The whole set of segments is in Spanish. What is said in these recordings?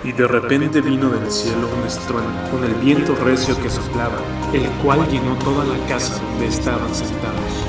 Y de repente vino del cielo un estruendo, con el viento recio que soplaba, el cual llenó toda la casa donde estaban sentados.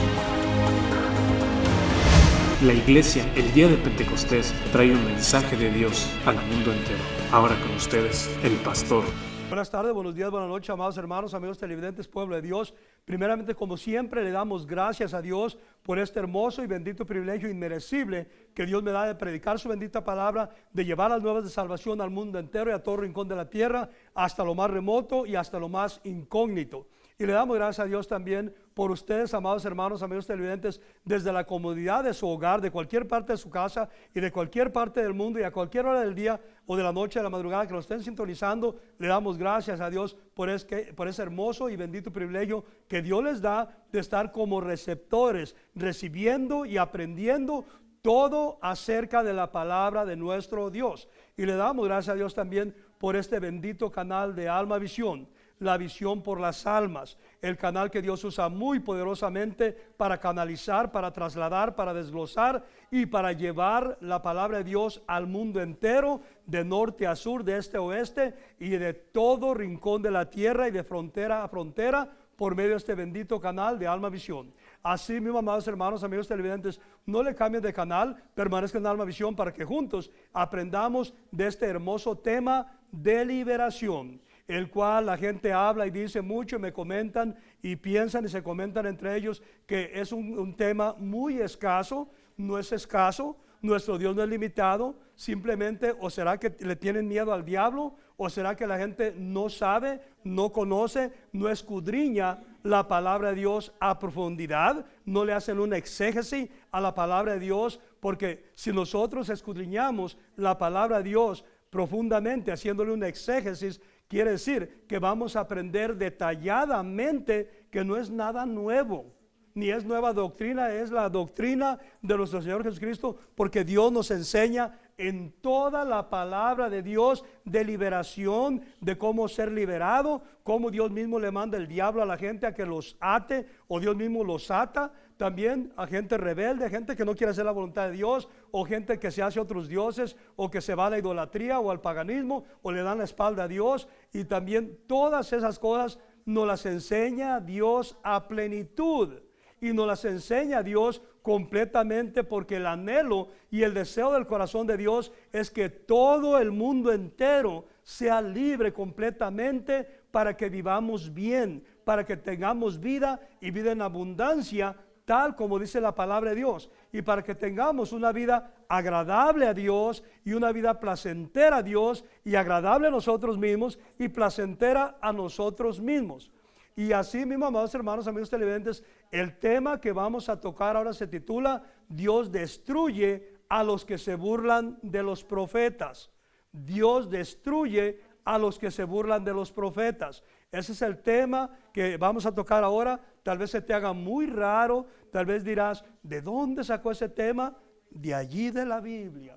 La iglesia, el día de Pentecostés, trae un mensaje de Dios al mundo entero. Ahora con ustedes, el pastor. Buenas tardes, buenos días, buenas noches, amados hermanos, amigos televidentes, pueblo de Dios. Primeramente, como siempre, le damos gracias a Dios por este hermoso y bendito privilegio inmerecible que Dios me da de predicar su bendita palabra, de llevar las nuevas de salvación al mundo entero y a todo rincón de la tierra, hasta lo más remoto y hasta lo más incógnito. Y le damos gracias a Dios también por ustedes, amados hermanos, amigos televidentes, desde la comodidad de su hogar, de cualquier parte de su casa y de cualquier parte del mundo y a cualquier hora del día o de la noche, de la madrugada que lo estén sintonizando. Le damos gracias a Dios por ese hermoso y bendito privilegio que Dios les da de estar como receptores, recibiendo y aprendiendo todo acerca de la palabra de nuestro Dios. Y le damos gracias a Dios también por este bendito canal de Alma Visión, la visión por las almas, el canal que Dios usa muy poderosamente para canalizar, para trasladar, para desglosar y para llevar la palabra de Dios al mundo entero, de norte a sur, de este a oeste y de todo rincón de la tierra y de frontera a frontera por medio de este bendito canal de Alma Visión. Así mismo, amados hermanos, amigos televidentes, no le cambien de canal, permanezcan en Alma Visión para que juntos aprendamos de este hermoso tema de liberación, el cual la gente habla y dice mucho, y me comentan y piensan y se comentan entre ellos que es un tema muy escaso. No es escaso, nuestro Dios no es limitado, simplemente o será que le tienen miedo al diablo, o será que la gente no sabe, no conoce, no escudriña la palabra de Dios a profundidad, no le hacen una exégesis a la palabra de Dios, porque si nosotros escudriñamos la palabra de Dios profundamente, haciéndole una exégesis, quiere decir que vamos a aprender detalladamente que no es nada nuevo, ni es nueva doctrina, es la doctrina de nuestro Señor Jesucristo, porque Dios nos enseña en toda la palabra de Dios de liberación, de cómo ser liberado, cómo Dios mismo le manda el diablo a la gente a que los ate, o Dios mismo los ata, también a gente rebelde, gente que no quiere hacer la voluntad de Dios, o gente que se hace otros dioses, o que se va a la idolatría o al paganismo, o le dan la espalda a Dios, y también todas esas cosas nos las enseña Dios a plenitud, y nos las enseña Dios completamente, porque el anhelo y el deseo del corazón de Dios es que todo el mundo entero sea libre completamente para que vivamos bien, para que tengamos vida y vida en abundancia, tal como dice la palabra de Dios, y para que tengamos una vida agradable a Dios y una vida placentera a Dios y agradable a nosotros mismos y placentera a nosotros mismos. Y así mismo, amados hermanos, amigos televidentes, el tema que vamos a tocar ahora se titula Dios destruye a los que se burlan de los profetas. Dios destruye a los que se burlan de los profetas. Ese es el tema que vamos a tocar ahora. Tal vez se te haga muy raro, tal vez dirás, ¿de dónde sacó ese tema? De allí, de la Biblia.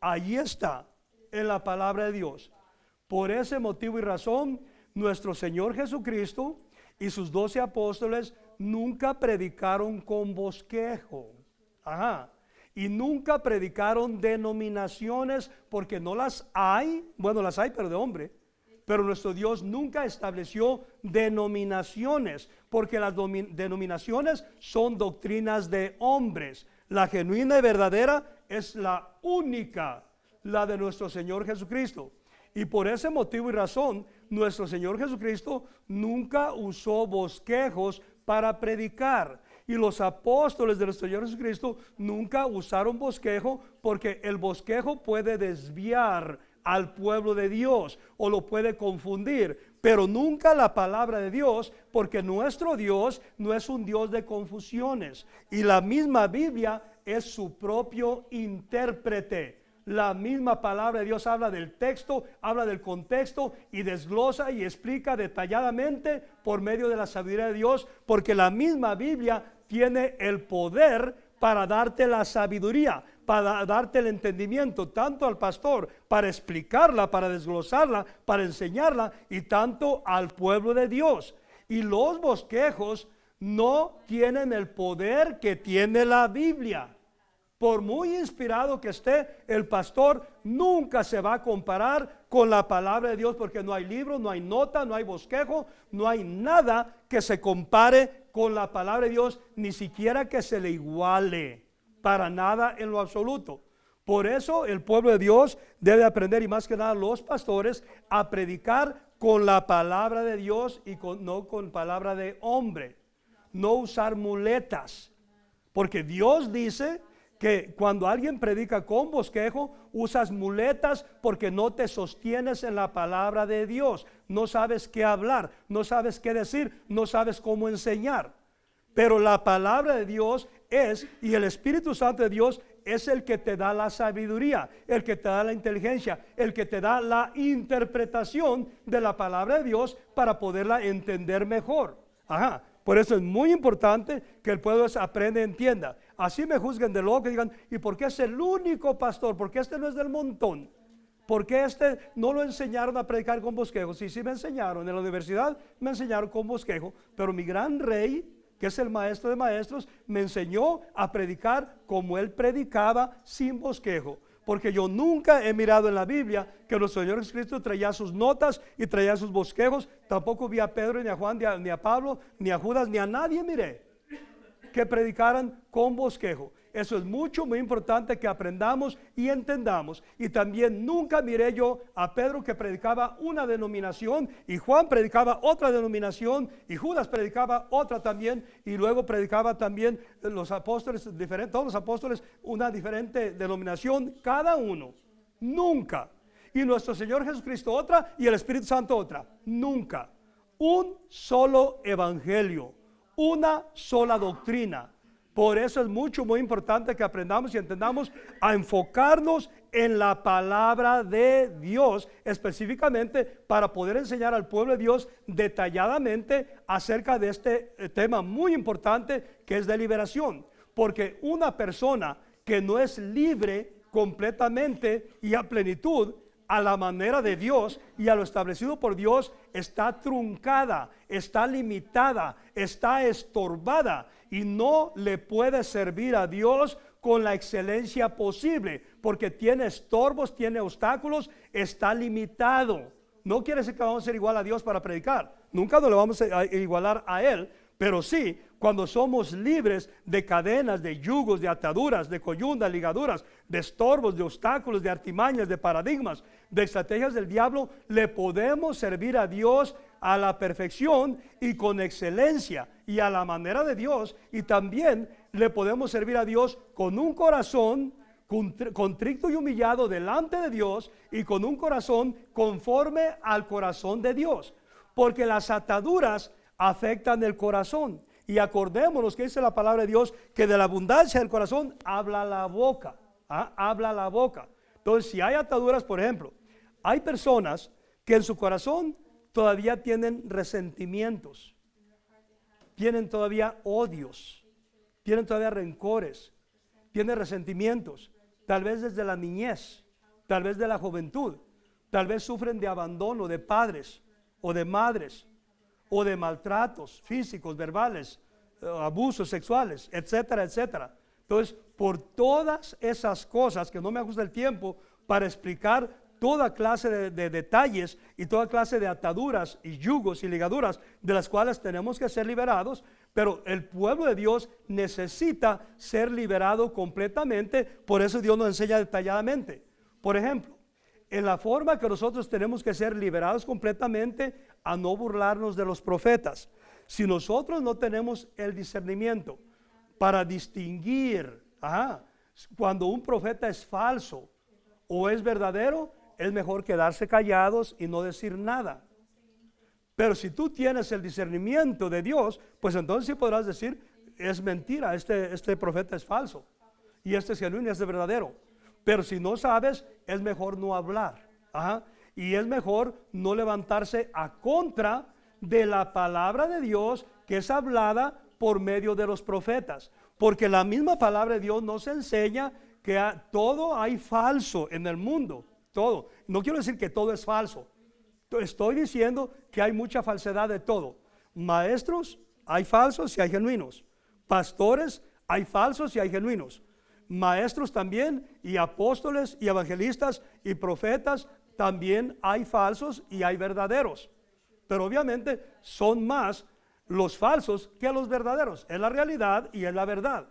Allí está, en la palabra de Dios. Por ese motivo y razón, nuestro Señor Jesucristo y sus 12 apóstoles nunca predicaron con bosquejo. Y nunca predicaron denominaciones, porque no las hay. Bueno, las hay, pero de hombre. Pero nuestro Dios nunca estableció denominaciones, porque las denominaciones son doctrinas de hombres. La genuina y verdadera es la única, la de nuestro Señor Jesucristo. Y por ese motivo y razón, nuestro Señor Jesucristo nunca usó bosquejos para predicar. Y los apóstoles de nuestro Señor Jesucristo nunca usaron bosquejo, porque el bosquejo puede desviar al pueblo de Dios o lo puede confundir, pero nunca la palabra de Dios, porque nuestro Dios no es un Dios de confusiones, y la misma Biblia es su propio intérprete. La misma palabra de Dios habla del texto, habla del contexto y desglosa y explica detalladamente por medio de la sabiduría de Dios, porque la misma Biblia tiene el poder para darte la sabiduría, para darte el entendimiento, tanto al pastor para explicarla, para desglosarla, para enseñarla, y tanto al pueblo de Dios. Y los bosquejos no tienen el poder que tiene la Biblia. Por muy inspirado que esté el pastor, nunca se va a comparar con la palabra de Dios, porque no hay libro, no hay nota, no hay bosquejo, no hay nada que se compare con la palabra de Dios, ni siquiera que se le iguale, para nada en lo absoluto. Por eso el pueblo de Dios debe aprender, y más que nada los pastores, a predicar con la palabra de Dios y no con palabra de hombre. No usar muletas, porque Dios dice que cuando alguien predica con bosquejo, usas muletas porque no te sostienes en la palabra de Dios. No sabes qué hablar, no sabes qué decir, no sabes cómo enseñar. Pero la palabra de Dios es, y el Espíritu Santo de Dios es el que te da la sabiduría, el que te da la inteligencia, el que te da la interpretación de la palabra de Dios para poderla entender mejor. Ajá. Por eso es muy importante que el pueblo aprenda y entienda. Así me juzguen de loco y digan, ¿y por qué es el único pastor? ¿Por qué este no es del montón? ¿Por qué este no lo enseñaron a predicar con bosquejo? Sí me enseñaron, en la universidad me enseñaron con bosquejo, pero mi gran rey, que es el maestro de maestros, me enseñó a predicar como él predicaba sin bosquejo. Porque yo nunca he mirado en la Biblia que nuestro Señor Jesucristo traía sus notas y traía sus bosquejos. Tampoco vi a Pedro, ni a Juan, ni a Pablo, ni a Judas, ni a nadie miré que predicaran con bosquejo. Eso es muy importante que aprendamos y entendamos. Y también nunca miré yo a Pedro que predicaba una denominación, y Juan predicaba otra denominación, y Judas predicaba otra también, y luego predicaba también los apóstoles, todos los apóstoles, una diferente denominación, cada uno. Nunca. Y nuestro Señor Jesucristo otra, y el Espíritu Santo otra. Nunca. Un solo evangelio, una sola doctrina. Por eso es muy importante que aprendamos y entendamos a enfocarnos en la palabra de Dios, específicamente para poder enseñar al pueblo de Dios detalladamente acerca de este tema muy importante, que es de liberación. Porque una persona que no es libre completamente y a plenitud a la manera de Dios y a lo establecido por Dios, está truncada, está limitada, está estorbada, y no le puede servir a Dios con la excelencia posible, porque tiene estorbos, tiene obstáculos, está limitado. No quiere decir que vamos a ser igual a Dios para predicar, nunca nos le vamos a igualar a Él, pero sí, cuando somos libres de cadenas, de yugos, de ataduras, de coyundas, ligaduras, de estorbos, de obstáculos, de artimañas, de paradigmas, de estrategias del diablo, le podemos servir a Dios a la perfección y con excelencia y a la manera de Dios. Y también le podemos servir a Dios con un corazón contrito y humillado delante de Dios, y con un corazón conforme al corazón de Dios, porque las ataduras afectan el corazón. Y acordémonos que dice la palabra de Dios que de la abundancia del corazón habla la boca. Habla la boca. Entonces, si hay ataduras, por ejemplo, hay personas que en su corazón todavía tienen resentimientos, tienen todavía odios, tienen todavía rencores, tienen resentimientos, tal vez desde la niñez, tal vez de la juventud, tal vez sufren de abandono de padres o de madres, o de maltratos físicos, verbales, abusos sexuales, etcétera, etcétera. Entonces, por todas esas cosas, que no me ajusta el tiempo para explicar toda clase de detalles y toda clase de ataduras y yugos y ligaduras de las cuales tenemos que ser liberados, pero el pueblo de Dios necesita ser liberado completamente. Por eso Dios nos enseña detalladamente. Por ejemplo, en la forma que nosotros tenemos que ser liberados completamente, a no burlarnos de los profetas. Si nosotros no tenemos el discernimiento para distinguir cuando un profeta es falso o es verdadero, es mejor quedarse callados y no decir nada. Pero si tú tienes el discernimiento de Dios, pues entonces sí podrás decir, es mentira, este profeta es falso, y este es genuino y este es verdadero. Pero si no sabes, es mejor no hablar. Y es mejor no levantarse a contra de la palabra de Dios, que es hablada por medio de los profetas. Porque la misma palabra de Dios nos enseña que todo hay falso en el mundo. Todo. No quiero decir que todo es falso. Estoy diciendo que hay mucha falsedad de todo. Maestros, hay falsos y hay genuinos. Pastores, hay falsos y hay genuinos. maestros también, y apóstoles, y evangelistas, y profetas. También hay falsos y hay verdaderos. Pero obviamente son más los falsos que los verdaderos. Es la realidad y es la verdad.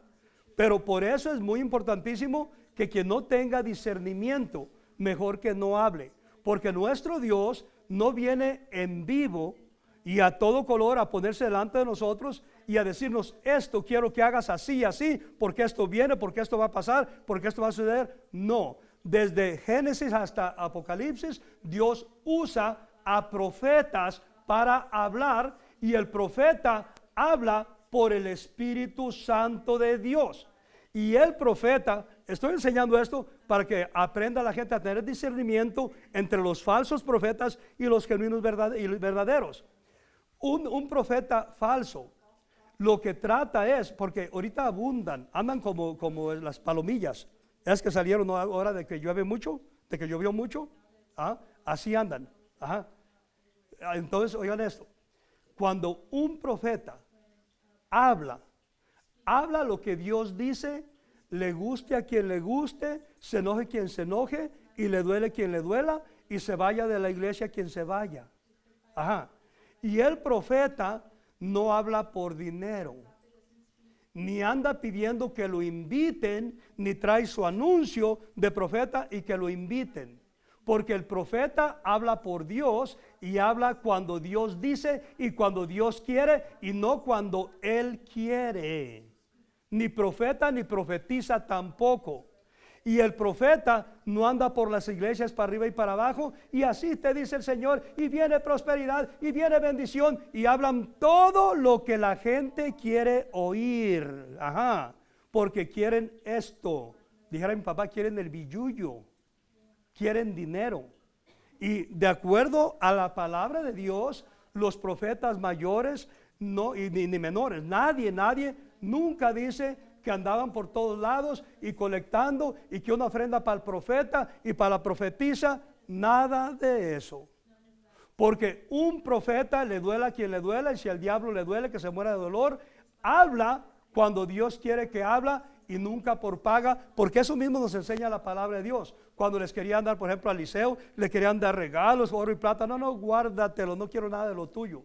Pero por eso es muy importantísimo que quien no tenga discernimiento, mejor que no hable. Porque nuestro Dios no viene en vivo y a todo color a ponerse delante de nosotros y a decirnos: esto quiero que hagas así y así, porque esto viene, porque esto va a pasar, porque esto va a suceder. No, desde Génesis hasta Apocalipsis, Dios usa a profetas para hablar, y el profeta habla por el Espíritu Santo de Dios. Y el profeta, estoy enseñando esto para que aprenda la gente a tener discernimiento entre los falsos profetas y los genuinos verdaderos. Un profeta falso lo que trata es, porque ahorita abundan, andan como las palomillas, es que salieron ahora de que llueve mucho, de que llovió mucho, así andan. Entonces oigan esto: cuando un profeta habla lo que Dios dice, le guste a quien le guste, se enoje quien se enoje, y le duele quien le duela, y se vaya de la iglesia quien se vaya. Y el profeta no habla por dinero, ni anda pidiendo que lo inviten, ni trae su anuncio de profeta y que lo inviten. Porque el profeta habla por Dios, y habla cuando Dios dice y cuando Dios quiere, y no cuando Él quiere. Ni profeta ni profetiza tampoco. Y el profeta no anda por las iglesias para arriba y para abajo, y así te dice el Señor, y viene prosperidad, y viene bendición, y hablan todo lo que la gente quiere oír. Porque quieren esto. Dijera mi papá, quieren el billullo, quieren dinero. Y de acuerdo a la palabra de Dios, los profetas mayores ni menores, nadie nunca dice que andaban por todos lados y colectando, y que una ofrenda para el profeta y para la profetisa. Nada de eso. Porque un profeta, le duela a quien le duela, y si al diablo le duele que se muera de dolor, habla cuando Dios quiere que habla, y nunca por paga, porque eso mismo nos enseña la palabra de Dios. Cuando les querían dar, por ejemplo, a Eliseo, le querían dar regalos, oro y plata. No, guárdatelo, no quiero nada de lo tuyo.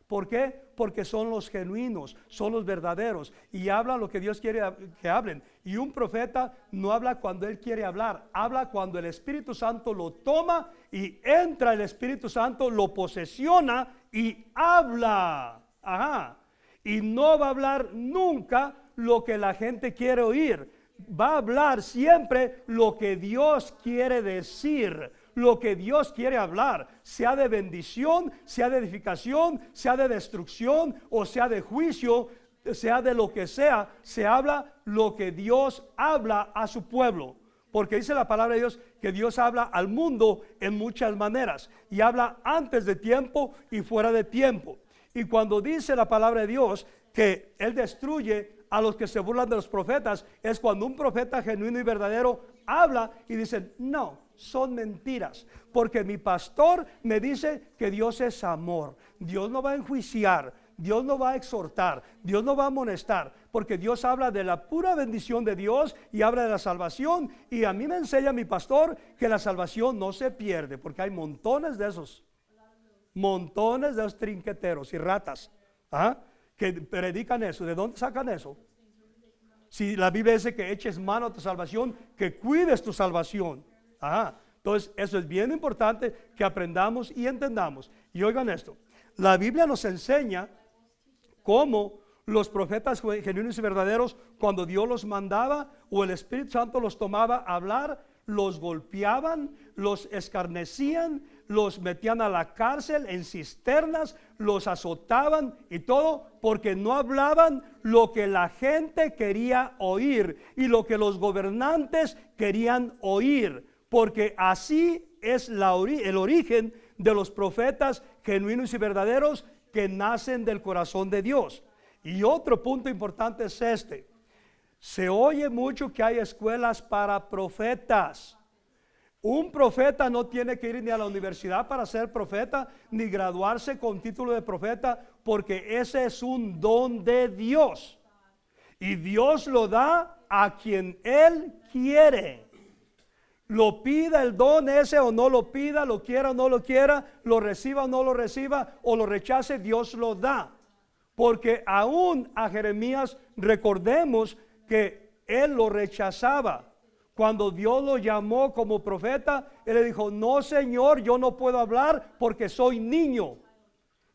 ¿Por qué? Porque son los genuinos, son los verdaderos, y hablan lo que Dios quiere que hablen. Y un profeta no habla cuando él quiere hablar, habla cuando el Espíritu Santo lo toma, y entra el Espíritu Santo, lo posesiona y habla. Y no va a hablar nunca lo que la gente quiere oír. Va a hablar siempre lo que Dios quiere decir, lo que Dios quiere hablar, sea de bendición, sea de edificación, sea de destrucción, o sea de juicio, sea de lo que sea. Se habla lo que Dios habla a su pueblo, porque dice la palabra de Dios que Dios habla al mundo en muchas maneras, y habla antes de tiempo y fuera de tiempo. Y cuando dice la palabra de Dios que Él destruye a los que se burlan de los profetas, es cuando un profeta genuino y verdadero habla y dicen: no, son mentiras, porque mi pastor me dice que Dios es amor. Dios no va a enjuiciar, Dios no va a exhortar, Dios no va a amonestar, porque Dios habla de la pura bendición de Dios y habla de la salvación. Y a mí me enseña mi pastor que la salvación no se pierde, porque hay montones de esos trinqueteros y ratas que predican eso. ¿De dónde sacan eso? Si la Biblia dice que eches mano a tu salvación, que cuides tu salvación. Entonces eso es bien importante que aprendamos y entendamos. Y oigan esto: la Biblia nos enseña cómo los profetas genuinos y verdaderos, cuando Dios los mandaba o el Espíritu Santo los tomaba a hablar, los golpeaban, los escarnecían, los metían a la cárcel, en cisternas, los azotaban y todo, porque no hablaban lo que la gente quería oír y lo que los gobernantes querían oír, porque así es el origen de los profetas genuinos y verdaderos, que nacen del corazón de Dios. Y otro punto importante es este: se oye mucho que hay escuelas para profetas. Un profeta no tiene que ir ni a la universidad para ser profeta, ni graduarse con título de profeta, porque ese es un don de Dios. Y Dios lo da a quien Él quiere. Lo pida el don ese o no lo pida, lo quiera o no lo quiera, lo reciba o no lo reciba, o lo rechace, Dios lo da. Porque aún a Jeremías recordemos que él lo rechazaba. Cuando Dios lo llamó como profeta, él le dijo: no, Señor, yo no puedo hablar porque soy niño.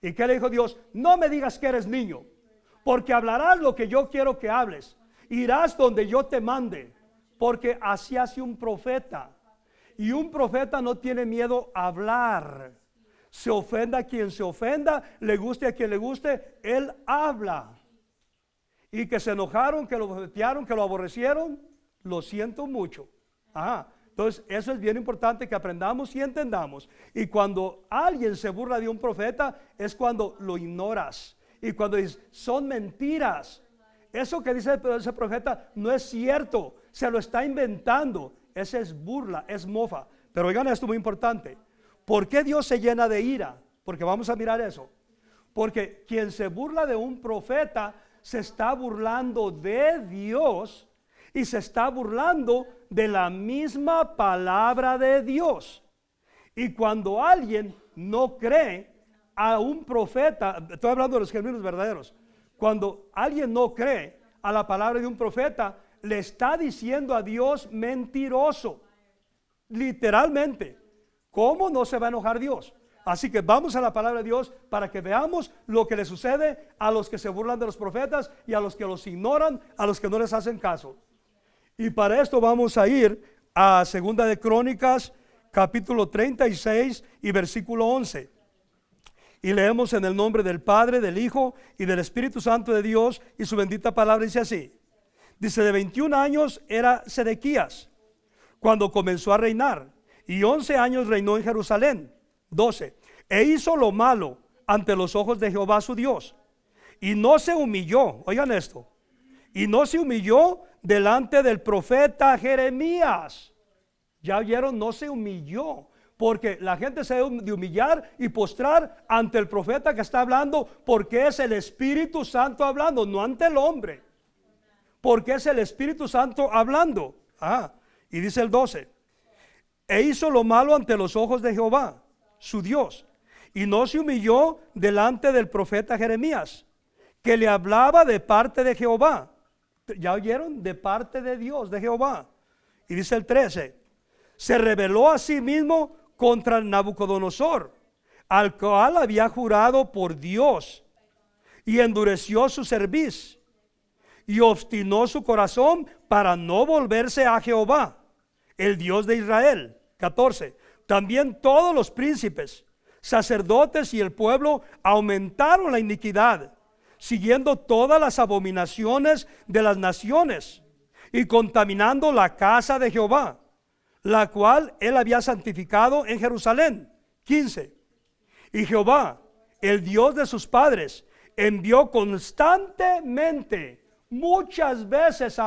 ¿Y qué le dijo Dios? No me digas que eres niño, porque hablarás lo que yo quiero que hables. Irás donde yo te mande, porque así hace un profeta. Y un profeta no tiene miedo a hablar. Se ofenda a quien se ofenda, le guste a quien le guste, él habla. Y que se enojaron, que lo bofetearon, que lo aborrecieron, lo siento mucho. Entonces eso es bien importante que aprendamos y entendamos. Y cuando alguien se burla de un profeta, es cuando lo ignoras. Y cuando dices: son mentiras, eso que dice ese profeta no es cierto, se lo está inventando. Esa es burla, es mofa. Pero oigan esto muy importante: ¿por qué Dios se llena de ira? Porque vamos a mirar eso. Porque quien se burla de un profeta se está burlando de Dios y se está burlando de la misma palabra de Dios. Y cuando alguien no cree a un profeta, estoy hablando de los genuinos verdaderos, cuando alguien no cree a la palabra de un profeta, le está diciendo a Dios mentiroso, literalmente. ¿Cómo no se va a enojar Dios? Así que vamos a la palabra de Dios para que veamos lo que le sucede a los que se burlan de los profetas y a los que los ignoran, a los que no les hacen caso. Y para esto vamos a ir a Segunda de Crónicas, capítulo 36 y versículo 11. Y leemos en el nombre del Padre, del Hijo y del Espíritu Santo de Dios, y su bendita palabra dice así. Dice: de 21 años era Sedequías cuando comenzó a reinar, y 11 años reinó en Jerusalén. 12. E hizo lo malo ante los ojos de Jehová su Dios, y no se humilló, oigan esto, y no se humilló delante del profeta Jeremías. Ya oyeron, no se humilló, porque la gente se debe de humillar y postrar ante el profeta que está hablando, porque es el Espíritu Santo hablando, no ante el hombre, porque es el Espíritu Santo hablando. Y dice el 12: e hizo lo malo ante los ojos de Jehová su Dios, y no se humilló delante del profeta Jeremías, que le hablaba de parte de Jehová. ¿Ya oyeron? De parte de Dios, de Jehová. Y dice el 13: se rebeló a sí mismo contra Nabucodonosor, al cual había jurado por Dios, y endureció su cerviz, y obstinó su corazón para no volverse a Jehová, el Dios de Israel. 14. También todos los príncipes, sacerdotes y el pueblo aumentaron la iniquidad, siguiendo todas las abominaciones de las naciones y contaminando la casa de Jehová, la cual él había santificado en Jerusalén. 15. Y Jehová, el Dios de sus padres, envió constantemente, muchas veces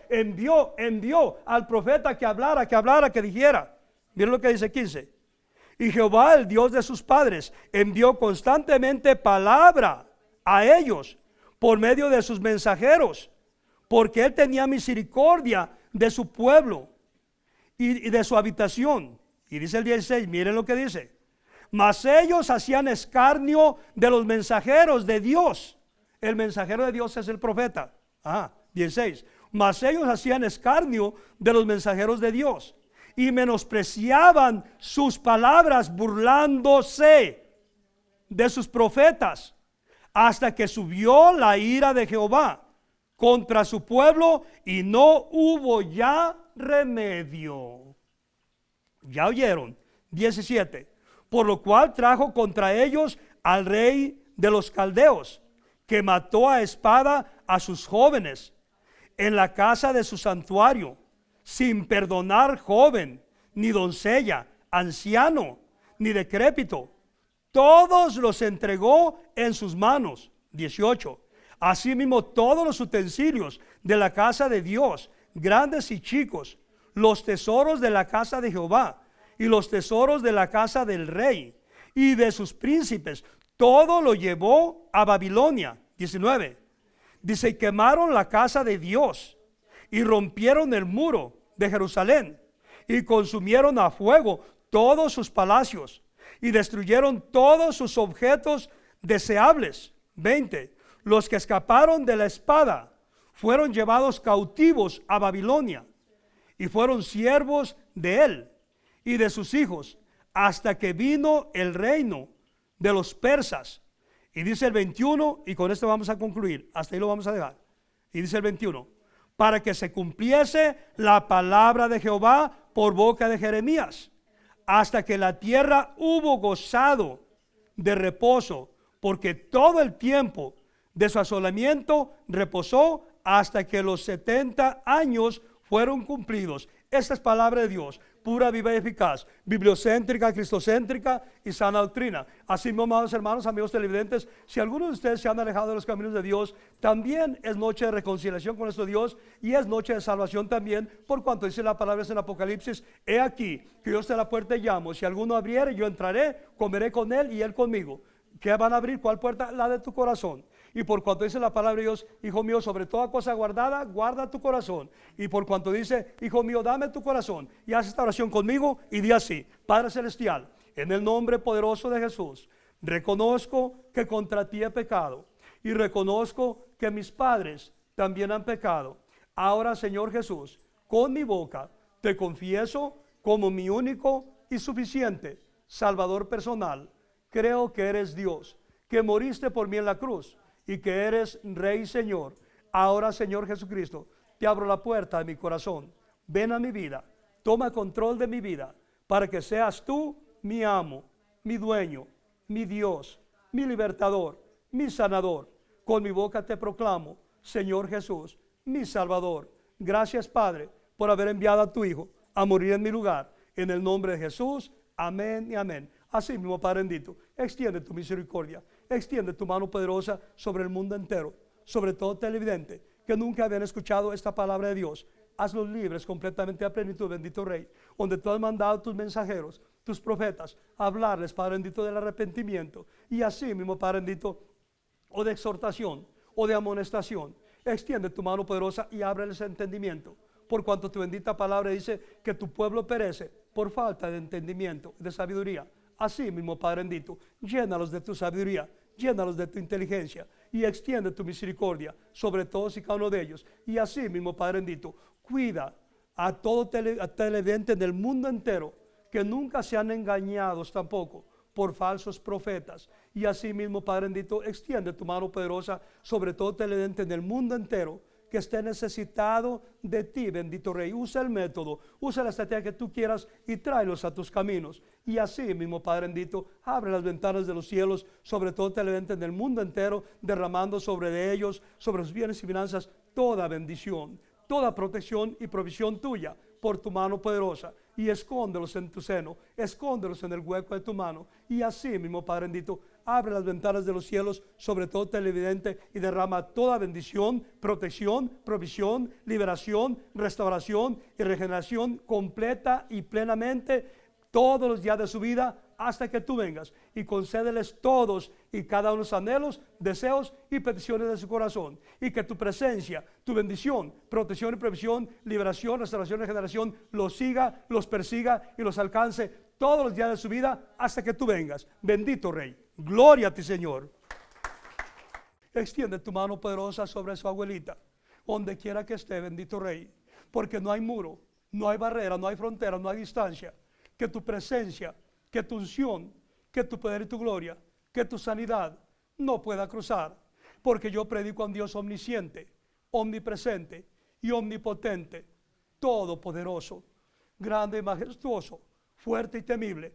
envió al profeta que hablara, que dijera. Miren lo que dice 15. Y Jehová, el Dios de sus padres, envió constantemente palabra a ellos por medio de sus mensajeros, porque él tenía misericordia de su pueblo y de su habitación. Y dice el 16, miren lo que dice: mas ellos hacían escarnio de los mensajeros de Dios. El mensajero de Dios es el profeta. 16. Mas ellos hacían escarnio de los mensajeros de Dios y menospreciaban sus palabras, burlándose de sus profetas, hasta que subió la ira de Jehová contra su pueblo y no hubo ya remedio. ¿Ya oyeron? 17. Por lo cual trajo contra ellos al rey de los caldeos, que mató a espada a sus jóvenes en la casa de su santuario, sin perdonar joven, ni doncella, anciano, ni decrépito. Todos los entregó en sus manos. 18. Asimismo todos los utensilios de la casa de Dios, grandes y chicos, los tesoros de la casa de Jehová y los tesoros de la casa del rey y de sus príncipes, todo lo llevó a Babilonia. 19. Dice: quemaron la casa de Dios y rompieron el muro de Jerusalén y consumieron a fuego todos sus palacios y destruyeron todos sus objetos deseables. 20. Los que escaparon de la espada fueron llevados cautivos a Babilonia y fueron siervos de él y de sus hijos hasta que vino el reino de los persas. Y dice el 21, y con esto vamos a concluir, hasta ahí lo vamos a dejar. Y dice el 21, para que se cumpliese la palabra de Jehová por boca de Jeremías, hasta que la tierra hubo gozado de reposo, porque todo el tiempo de su asolamiento reposó hasta que los 70 años fueron cumplidos. Esta es palabra de Dios, pura, viva y eficaz, bibliocéntrica, cristocéntrica y sana doctrina. Así mismo, amados hermanos, amigos televidentes, si algunos de ustedes se han alejado de los caminos de Dios, también es noche de reconciliación con nuestro Dios y es noche de salvación también, por cuanto dice la palabra en Apocalipsis: he aquí que yo estoy a la puerta y llamo, si alguno abriere, yo entraré, comeré con él y él conmigo. ¿Qué van a abrir? ¿Cuál puerta? La de tu corazón. Y por cuanto dice la palabra de Dios, hijo mío, sobre toda cosa guardada, guarda tu corazón. Y por cuanto dice, hijo mío, dame tu corazón, y haz esta oración conmigo y di así: Padre celestial, en el nombre poderoso de Jesús, reconozco que contra ti he pecado y reconozco que mis padres también han pecado. Ahora, Señor Jesús, con mi boca te confieso como mi único y suficiente Salvador personal. Creo que eres Dios, que moriste por mí en la cruz y que eres Rey y Señor. Ahora, Señor Jesucristo, te abro la puerta de mi corazón. Ven a mi vida, toma control de mi vida, para que seas tú mi amo, mi dueño, mi Dios, mi libertador, mi sanador. Con mi boca te proclamo, Señor Jesús, mi Salvador. Gracias, Padre, por haber enviado a tu Hijo a morir en mi lugar. En el nombre de Jesús, amén y amén. Así mismo, Padre bendito, extiende tu misericordia, extiende tu mano poderosa sobre el mundo entero, sobre todo televidente que nunca habían escuchado esta palabra de Dios. Hazlos libres completamente a plenitud, bendito Rey, donde tú has mandado tus mensajeros, tus profetas, a hablarles, Padre bendito, del arrepentimiento. Y así mismo, Padre bendito, o de exhortación, o de amonestación, extiende tu mano poderosa y ábreles entendimiento. Por cuanto tu bendita palabra dice que tu pueblo perece por falta de entendimiento, de sabiduría. Así mismo, Padre bendito, llénalos de tu sabiduría, llénalos de tu inteligencia y extiende tu misericordia sobre todos y cada uno de ellos. Y así mismo, Padre bendito, cuida a todo televidente del mundo entero, que nunca sean engañados tampoco por falsos profetas. Y así mismo, Padre bendito, extiende tu mano poderosa sobre todo televidente del mundo entero que esté necesitado de ti, bendito Rey. Usa el método, usa la estrategia que tú quieras y tráelos a tus caminos. Y así mismo, Padre bendito, abre las ventanas de los cielos sobre todo televidente del mundo entero, derramando sobre ellos, sobre sus bienes y finanzas, toda bendición, toda protección y provisión tuya por tu mano poderosa. Y escóndelos en tu seno, escóndelos en el hueco de tu mano. Y así mismo, Padre bendito, abre las ventanas de los cielos sobre todo televidente y derrama toda bendición, protección, provisión, liberación, restauración y regeneración completa y plenamente todos los días de su vida hasta que tú vengas, y concédeles todos y cada uno de los anhelos, deseos y peticiones de su corazón, y que tu presencia, tu bendición, protección y provisión, liberación, restauración y regeneración los siga, los persiga y los alcance todos los días de su vida hasta que tú vengas. Bendito Rey, gloria a ti, Señor. Extiende tu mano poderosa sobre su abuelita, donde quiera que esté, bendito Rey, porque no hay muro, no hay barrera, no hay frontera, no hay distancia que tu presencia, que tu unción, que tu poder y tu gloria, que tu sanidad no pueda cruzar. Porque yo predico a un Dios omnisciente, omnipresente y omnipotente, todopoderoso, grande y majestuoso, fuerte y temible,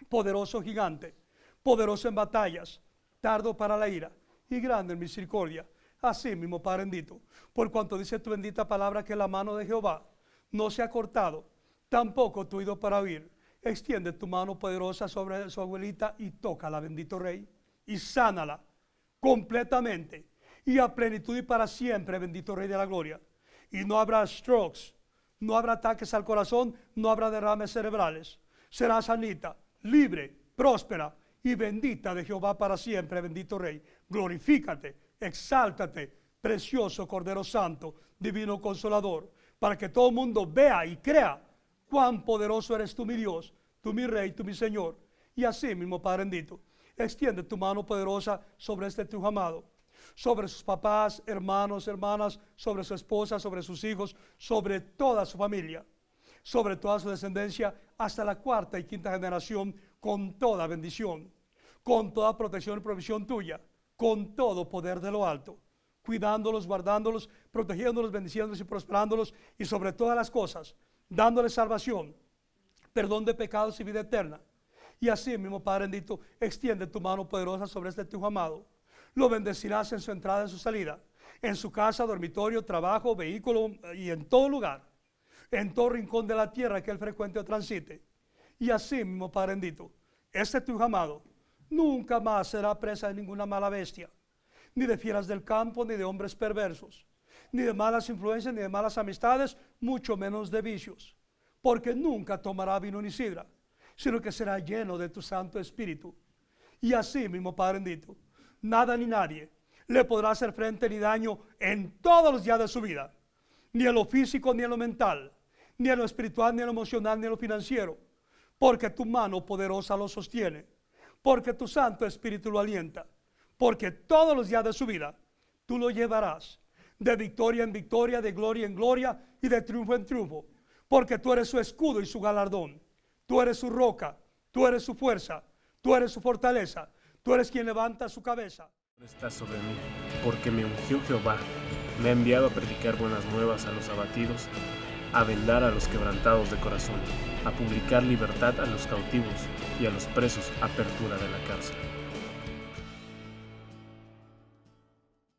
poderoso gigante, poderoso en batallas, tardo para la ira y grande en misericordia. Así mismo, Padre bendito, por cuanto dice tu bendita palabra que la mano de Jehová no se ha cortado, tampoco tu oído para oír. Extiende tu mano poderosa sobre su abuelita y tócala, bendito Rey, y sánala completamente y a plenitud y para siempre, bendito Rey de la gloria. Y no habrá strokes, no habrá ataques al corazón, no habrá derrames cerebrales. Será sanita, libre, próspera y bendita de Jehová para siempre, bendito Rey. Glorifícate, exáltate, precioso Cordero Santo, divino Consolador, para que todo el mundo vea y crea cuán poderoso eres tú, mi Dios, tú mi Rey, tú mi Señor. Y así mismo, Padre bendito, extiende tu mano poderosa sobre este tu amado, sobre sus papás, hermanos, hermanas, sobre su esposa, sobre sus hijos, sobre toda su familia, sobre toda su descendencia, hasta la cuarta y quinta generación, con toda bendición, con toda protección y provisión tuya, con todo poder de lo alto, cuidándolos, guardándolos, protegiéndolos, bendiciéndolos y prosperándolos, y sobre todas las cosas, dándoles salvación, perdón de pecados y vida eterna. Y así mismo, Padre bendito, extiende tu mano poderosa sobre este tu amado. Lo bendecirás en su entrada y en su salida, en su casa, dormitorio, trabajo, vehículo y en todo lugar, en todo rincón de la tierra que él frecuente o transite. Y así mismo, Padre bendito, este tu amado nunca más será presa de ninguna mala bestia, ni de fieras del campo, ni de hombres perversos, ni de malas influencias, ni de malas amistades, mucho menos de vicios, porque nunca tomará vino ni sidra, sino que será lleno de tu Santo Espíritu. Y así mismo, Padre bendito, nada ni nadie le podrá hacer frente ni daño en todos los días de su vida, ni en lo físico, ni en lo mental, ni en lo espiritual, ni en lo emocional, ni en lo financiero, porque tu mano poderosa lo sostiene, porque tu Santo Espíritu lo alienta, porque todos los días de su vida tú lo llevarás de victoria en victoria, de gloria en gloria y de triunfo en triunfo, porque tú eres su escudo y su galardón, tú eres su roca, tú eres su fuerza, tú eres su fortaleza, tú eres quien levanta su cabeza. Está sobre mí, porque me ungió Jehová, me ha enviado a predicar buenas nuevas a los abatidos, a vendar a los quebrantados de corazón, a publicar libertad a los cautivos y a los presos apertura de la cárcel.